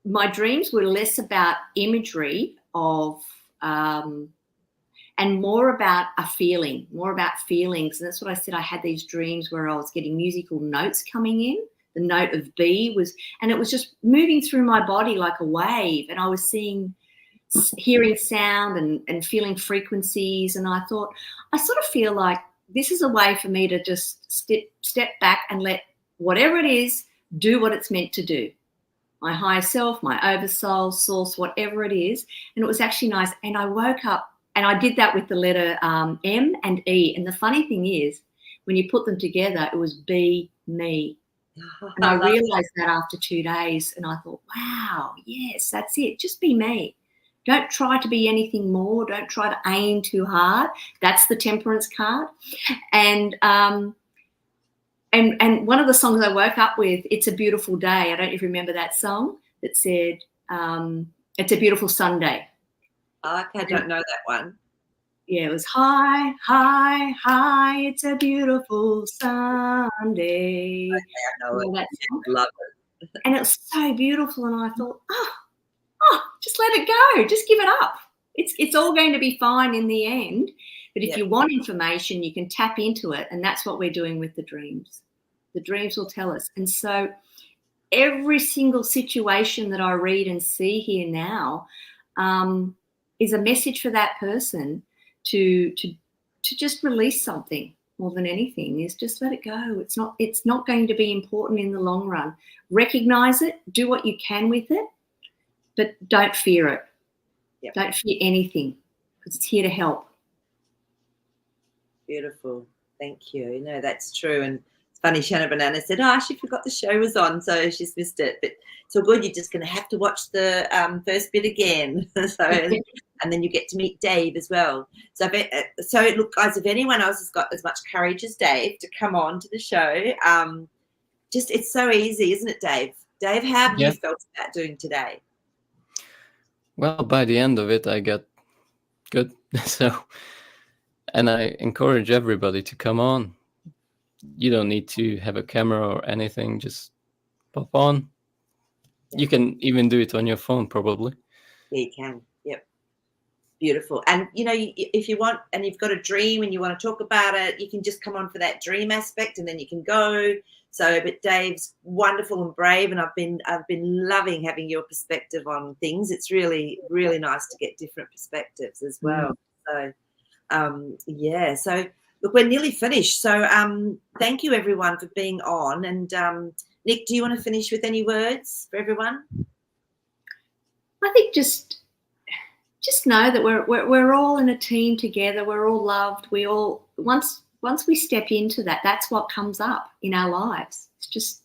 my dreams were less about imagery of and more about a feeling, more about feelings. And that's what I said. I had these dreams where I was getting musical notes coming in. The note of B was, and it was just moving through my body like a wave. And I was hearing sound and feeling frequencies. And I thought, I sort of feel like this is a way for me to just step back and let whatever it is do what it's meant to do. My higher self, my oversoul, source, whatever it is. And it was actually nice. And I woke up and I did that with the letter M and E. And the funny thing is, when you put them together, it was be me. And I realized that after 2 days. And I thought, wow, yes, that's it. Just be me. Don't try to be anything more. Don't try to aim too hard. That's the temperance card. And one of the songs I woke up with, It's a Beautiful Day. I don't know if you remember that song that said, it's a beautiful Sunday. Okay, I don't know that one. Yeah, it was hi, hi, hi, it's a beautiful Sunday. Okay, I know it. That song. Love it. And it was so beautiful. And I thought, just let it go. Just give it up. It's all going to be fine in the end. But if you want information, you can tap into it. And that's what we're doing with the dreams. The dreams will tell us. And so every single situation that I read and see here now is a message for that person to just release something more than anything, is just let it go. It's not going to be important in the long run. Recognize it, do what you can with it, but don't fear it. Yep. Don't fear anything, because it's here to help. Beautiful. Thank you. No, that's true. And it's funny, Shanna Banana said, she forgot the show was on, so she's missed it. But it's all good. You're just going to have to watch the first bit again. And then you get to meet Dave as well. So look, guys, if anyone else has got as much courage as Dave to come on to the show, it's so easy, isn't it, Dave? Dave, how have you felt about doing today? Well, by the end of it, I got good. And I encourage everybody to come on. You don't need to have a camera or anything. Just pop on. Yeah. You can even do it on your phone, probably. Yeah, you can. Yep. Beautiful. And, if you want, and you've got a dream and you want to talk about it, you can just come on for that dream aspect and then you can go. So, but Dave's wonderful and brave, and I've been loving having your perspective on things. It's really, really nice to get different perspectives as well. So, so look, we're nearly finished. So thank you everyone for being on. And Nick, do you want to finish with any words for everyone? I think just know that we're all in a team together. We're all loved. We all once we step into that, that's what comes up in our lives. It's just,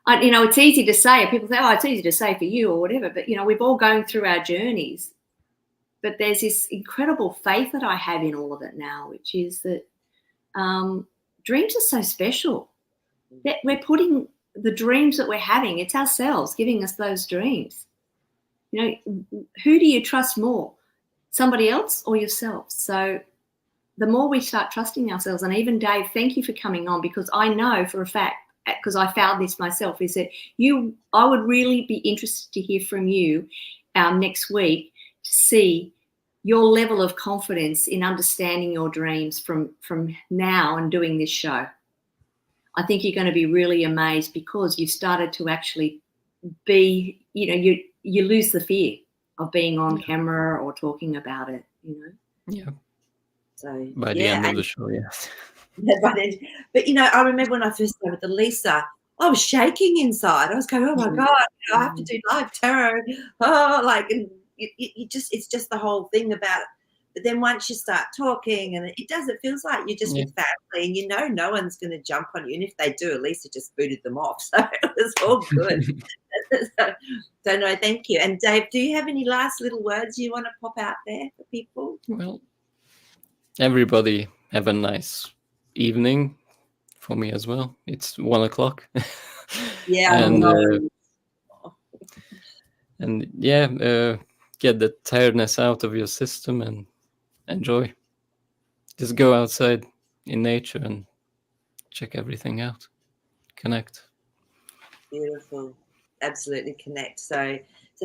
it's easy to say. People say, it's easy to say for you or whatever. But we've all going through our journeys. But there's this incredible faith that I have in all of it now, which is that dreams are so special. That we're putting the dreams that we're having, it's ourselves giving us those dreams. Who do you trust more, somebody else or yourself? So the more we start trusting ourselves, and even Dave, thank you for coming on, because I know for a fact, because I found this myself, is that I would really be interested to hear from you next week, to see your level of confidence in understanding your dreams from now and doing this show. I think you're going to be really amazed, because you've started to actually be, you lose the fear of being on camera or talking about it, Yeah. So by the end of the show, yes. But I remember when I first started with Elisa, I was shaking inside. I was going, oh my God, I have to do live tarot. And it's just the whole thing about it. But then once you start talking, and it feels like you're just with family, and no one's going to jump on you. And if they do, at least it just booted them off. So it was all good. so no, thank you. And Dave, do you have any last little words you want to pop out there for people? Well, everybody have a nice evening. For me as well. It's 1:00. Yeah. Get the tiredness out of your system and enjoy. Just go outside in nature and check everything out. Connect. Beautiful. absolutely connect. So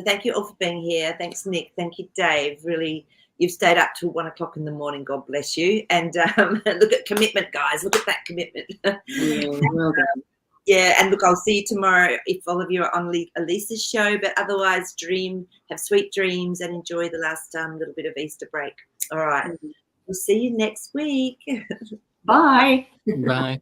thank you all for being here. Thanks, Nick. Thank you, Dave. Really, you've stayed up till 1 o'clock in the morning. God bless you. And look at commitment, guys. Look at that commitment. Yeah, well done. Yeah, and look, I'll see you tomorrow if all of you are on Elisa's show. But otherwise, have sweet dreams, and enjoy the last little bit of Easter break. All right. We'll see you next week. Bye. Bye.